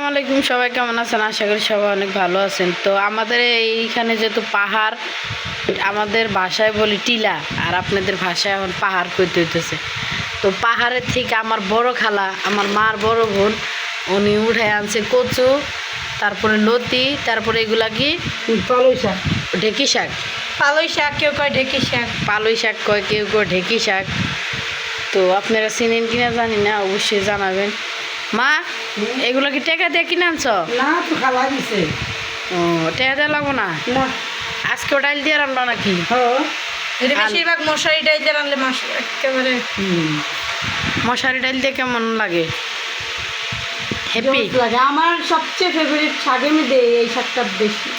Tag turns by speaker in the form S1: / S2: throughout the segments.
S1: আলাইকুম, সবাই কেমন আছেন? আশা করি সবাই অনেক ভালো আছেন। তো আমাদের এইখানে যেহেতু পাহাড়, আমাদের ভাষায় বলি টিলা, আর আপনাদের ভাষায় এখন পাহাড় কইতে হইতেছে। তো পাহাড়ের থেকে আমার বড় খালা, আমার মার বড় বোন, উনি উঠে আনছে কচু, তারপরে লতি, তারপরে এগুলা কি
S2: পালই শাক,
S1: ঢেকি শাক।
S2: পালই শাক কেউ কয় ঢেকি শাক,
S1: পালই শাক কয়, কেউ কয় ঢেকি শাক। তো আপনারা চিনেন কিনা জানি না, অবশ্যই জানাবেন। মা, এগুলো কি টাকা দিয়ে কিনে আনছ?
S2: না তো খালা দিছে।
S1: ও, টাকা দেওয়া লাগবো না?
S2: না,
S1: আজকে ডাইল দিয়ে রান্না নাকি?
S2: এটা বেশিরভাগ মশারি ডাইল দিয়ে রান্নলে মাছ একেবারে
S1: মশারি ডাইল দিয়ে কেমন লাগে? হ্যাপি
S2: লাগে। আমার সবচেয়ে ফেভারিট শাকের মধ্যে এই শাকটা বেশি।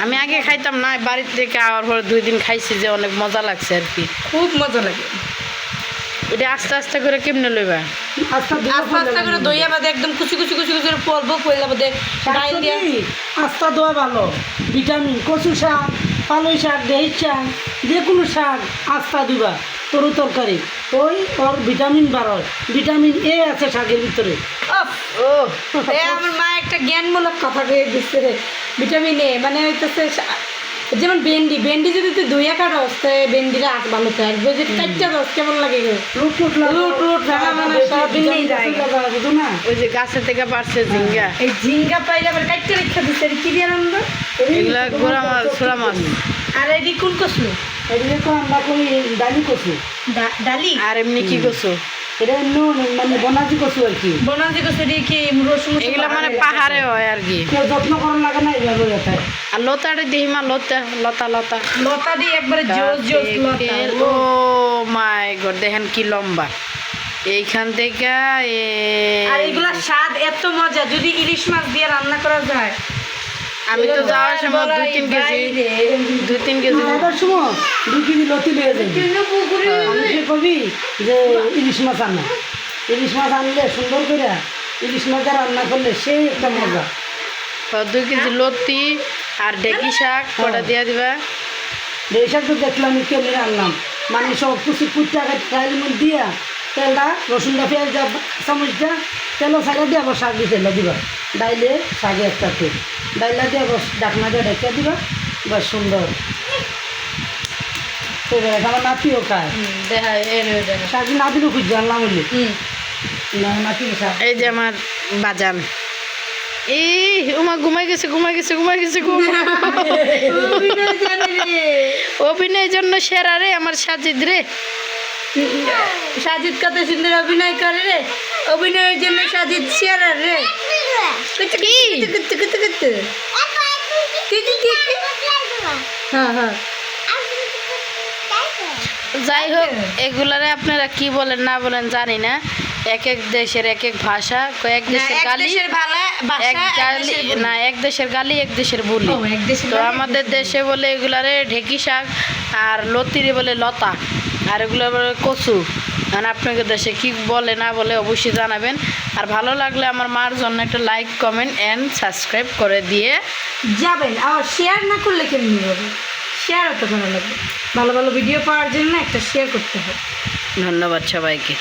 S1: আমি আগে খাইতাম না, বাড়ির থেকে আওয়ার পরে 2 দিন খাইছি, যে অনেক মজা লাগছে আর কি।
S2: খুব মজা লাগে।
S1: এটা আস্তে আস্তে করে কেমনে লইবা?
S2: আস্তে আস্তে করে দইয়া বাদে একদম কুচি কুচি কুচি কুচি পড়বো, পড়লে বাদে ডাইল দিয়ে আস্তা দোয়া ভালো। ভিটামিন কচু শাক, পালই শাক, দেহি শাক, যে কোনো শাক আস্তা দিবা তরু তরকারি, ওই ওর ভিটামিন বাড়ায়। ভিটামিন এ আছে শাকের ভিতরে। ও আমার মা একটা জ্ঞানমূলক কথা কয়ে দিচ্ছে রে। ভিটামিন এ মানে হইতেছে যেমন ভেন্ডি, ভেন্ডি যদি তুই দইয়া কাটস তো ভেন্ডির আট ভালো থাকবে। যে কাটটা রস কেমন লাগে রুট রুট রুট রুট মানে সারাদিন নেই যায় বুঝো না।
S1: ওই যে গাছের থেকে পারছে ঝিঙ্গা,
S2: এই ঝিঙ্গা পাইলে আবার কাটতে রেখে দিচ্ছে। কি দিয়ে রান্না?
S1: এগুলা গোড়া মাছ, ছোড়া মাছ।
S2: আর এটি কোন কচু? এদিকে তো আমরা করি ডালি কচু। ডালি?
S1: আর এমনি কি কচু?
S2: এটা মানে বনাজি কচু আর কি। বনাজি কচু দিয়ে কি রসুন?
S1: এগুলা মানে পাহাড়ে হয় আর কি,
S2: কেউ যত্ন করার লাগে না এগুলো।
S1: আর লতাটা দেখি মা, লতা লতা লতা
S2: লতা দিয়ে একবারে জোস জোস লতা।
S1: ও মাই গড, দেখেন কি লম্বা। এইখান থেকে
S2: আর এগুলা স্বাদ এত মজা যদি ইলিশ মাছ দিয়ে রান্না করা যায়।
S1: আমি তো যাওয়ার সময় 2-3 কেজি 2-3 কেজি
S2: সময় 2 কেজি লতি লেগে যায়। কবি যে ইলিশ মাছ আনে, ইলিশ মাছ আনলে সুন্দর করে ইলিশ মাছ রান্না করলে সেই একটা মজা।
S1: 2 কেজি লতি আর ঢেকি শাক কটা দিয়া দিবা।
S2: ঢেকি শাক তো দেখলাম কেমনি রান্নাম, মানে সব কুচি কুচি আগে ডাইল মধ্যে দিয়া তেলটা রসুনটা পেঁয়াজ দেওয়া চামচটা তেলও সাইডে দিয়ে আবার শাক দিয়ে দিবা। ডাইলে শাকে একটা তেল ডাইলা দিয়ে আবার ডাকনা দিয়ে ঢেকে দিবা, বেশ সুন্দর। আমার নাতিও খায়, শাক না দিলেও খুঁজছে আনলাম হইলে নাতি শাক।
S1: এই যে আমার বাজান, এই উমা ঘুমাই গেছে ঘুমাই গেছে ঘুমাই গেছে। অভিনয়ের জন্য সেরা রে আমার সাজিদ রে।
S2: সাজিদ কত সুন্দর অভিনয় করে রে, অভিনয়ের জন্য সাজিদ সেরা রে।
S1: যাই হোক, এগুলারে আপনারা কি বলেন না বলেন জানি না, এক এক দেশের এক এক ভাষা, এক দেশের গালি এক গালি না, এক দেশের গালি এক দেশের বুলি। তো আমাদের দেশে বলে এগুলারে ঢেকি শাক, আর লতিরে বলে লতা, আর এগুলো বলে কচু। মানে আপনাদের দেশে কি বলে না বলে অবশ্যই জানাবেন। আর ভালো লাগলে আমার মার জন্য একটা লাইক, কমেন্ট অ্যান্ড সাবস্ক্রাইব করে দিয়ে
S2: যাবেন। আর শেয়ার না করলে কেমনি হবে? শেয়ার তো ভালো লাগবে। ভালো ভালো ভিডিও পাওয়ার জন্য একটা শেয়ার করতে হবে।
S1: ধন্যবাদ সবাইকে।